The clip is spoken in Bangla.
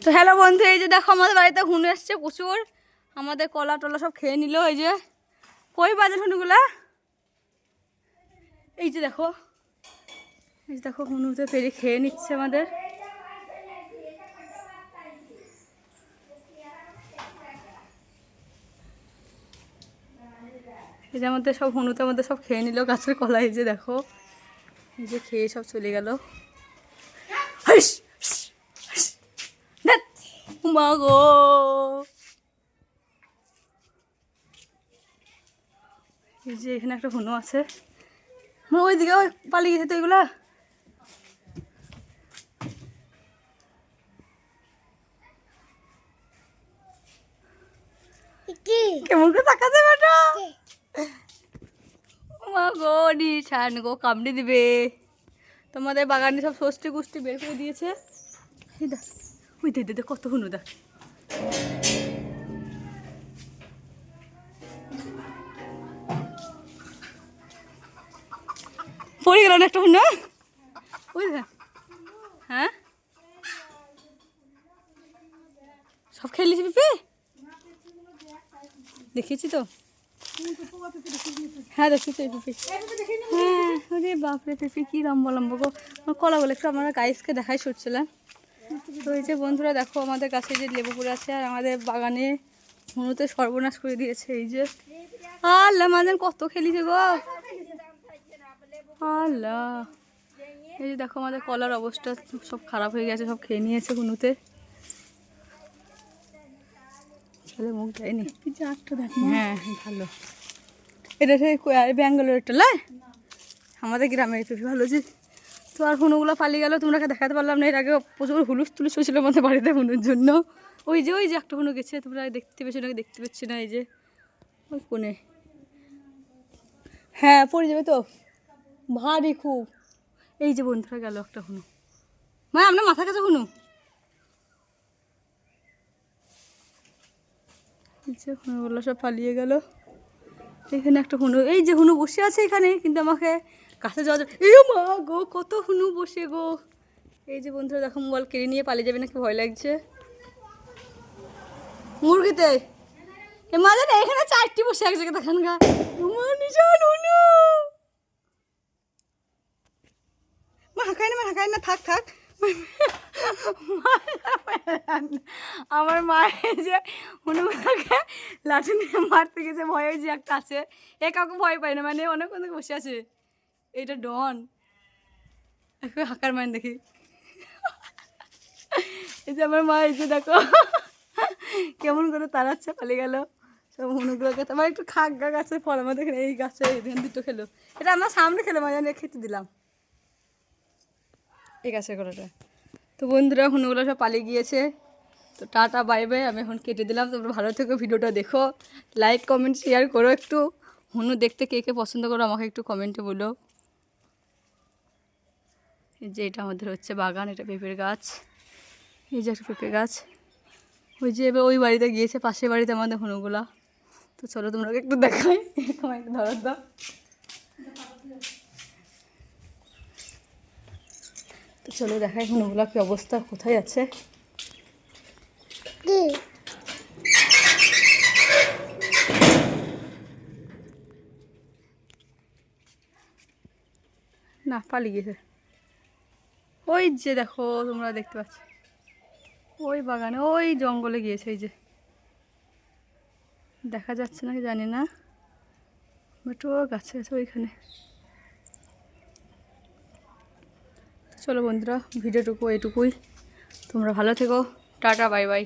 তো হ্যালো বন্ধু, এই যে দেখো আমাদের বাড়িতে হুনু এসছে প্রচুর। আমাদের কলা টলা সব খেয়ে নিল। এই যে কই বাজার হুনুগুলা, এই যে দেখো, এই যে দেখো হুনুতে পেরে খেয়ে নিচ্ছে আমাদের। এই যে আমাদের সব হুনুতে মধ্যে সব খেয়ে নিল গাছের কলা। এই যে দেখো, এই যে খেয়ে সব চলে গেল। মা গো, এই যে এখানে একটা হুনু আছে, ওইদিকে পালিয়ে গেছে তো এগুলা। কেমন করে তাকাচ্ছে বেটা, মা গো নিশান গো কামড়ে দিবে। তোমাদের বাগানে সব ষষ্ঠী গুষ্টি বের করে দিয়েছে। ওই দে কত হুনু দেখ। পড়ে গেল না একটা হুনু, ওই দেখ। হ্যাঁ সব খেলিস পিপি, দেখিয়েছি তো। হ্যাঁ দেখেছি পিপি। হ্যাঁ ওরে বাপরে পিপি কি লম্বা লম্বা গো। কলা বলে একটু আমরা গাইসকে দেখাই ছুটছিলাম। তো এই যে বন্ধুরা দেখো, আমাদের গাছে যে লেবু পড়ে আছে আর আমাদের বাগানে হুনুতে সর্বনাশ করে দিয়েছে। এই যে আল্লাহ মাঝে কত খেলিছে গো আল্লাহ। এই যে দেখো আমাদের কলার অবস্থা সব খারাপ হয়ে গেছে, সব খেয়ে নিয়েছে হুনুতে। ছেলে মুখ দেয়নি। হ্যাঁ ভালো, এটা সেই ব্যাঙ্গালোরেরটা লাই, আমাদের গ্রামের পেঁপে ভালো যে। তো আর হুনুগুলো পালিয়ে গেল, তোমরা দেখাতে পারলাম না। এর আগে প্রচুর হুলুস তুলুস হয়েছিল আমাদের বাড়িতে হুনুর জন্য। ওই যে একটা হুনু গেছে, তোমরা দেখতে পেয়েছো নাকি দেখতে পাচ্ছি না। এই যে ওই কোণে, হ্যাঁ পড়ে যাবে তো ভারী খুব। এই যে বন্ধুরা গেল একটা হুনু, মা আপনার মাথার কাছে হুনু। হুনুগুলো সব পালিয়ে গেল। এখানে একটা হুনু, এই যে হুনু বসে আছে এখানে, কিন্তু আমাকে কাছে যাওয়া যাবে। এই মা গো কত হুনু বসে গো। এই যে বন্ধুরা দেখো, মোবাইল কেড়ে নিয়ে পালিয়ে যাবে নাকি ভয় লাগছে। মুরগিতে মাঝে না এখানে 4টি বসে এক জায়গায় দেখান গা। মা হাঁকায় না থাক থাক। আমার মায়ের যে হুনুমাকে লাঠি নিয়ে মারতে গেছে, ভয় যে একটা আছে। এ কাউকে ভয় পায় না, মানে অনেক অনেক বসে আছে। এইটা ডন হাঁকার মান দেখি। এই যে আমার মা, এই যে দেখো কেমন করে তাড়াচ্ছে, পালিয়ে গেল সব হুনুগুলোকে। তোমার একটু খাক গা গাছে ফল, আমাদের এখানে এই গাছে দুটো খেলো। এটা আমার সামনে খেলো, মজা নিয়ে খেতে দিলাম এই গাছের কলাটা। তো বন্ধুরা হুনুগুলো সব পালিয়ে গিয়েছে। তো টাটা বাই বাই, আমি এখন কেটে দিলাম। তোমরা ভালো থেকো, ভিডিওটা দেখো, লাইক কমেন্ট শেয়ার করো। একটু হুনু দেখতে কে কে পছন্দ করো আমাকে একটু কমেন্টে বলো। এই যে এটা আমাদের হচ্ছে বাগান, এটা পেঁপের গাছ। এই যে একটা পেঁপে গাছ। ওই যে এবার ওই বাড়িতে গিয়েছে, পাশের বাড়িতে আমাদের হুনুগুলা। তো চলো তোমরা একটু দেখাই, আমার একটু ধরার দাও। তো চলো দেখাই হুনুগুলা কি অবস্থা, কোথায় আছে। না পালিয়ে গেছে, ওই যে দেখো তোমরা দেখতে পাচ্ছ, ওই বাগানে ওই জঙ্গলে গিয়েছে। এই যে দেখা যাচ্ছে নাকি জানি না, বাট ও গাছে আছে ওইখানে। চলো বন্ধুরা ভিডিওটুকু এইটুকুই, তোমরা ভালো থেকো, টাটা বাই বাই।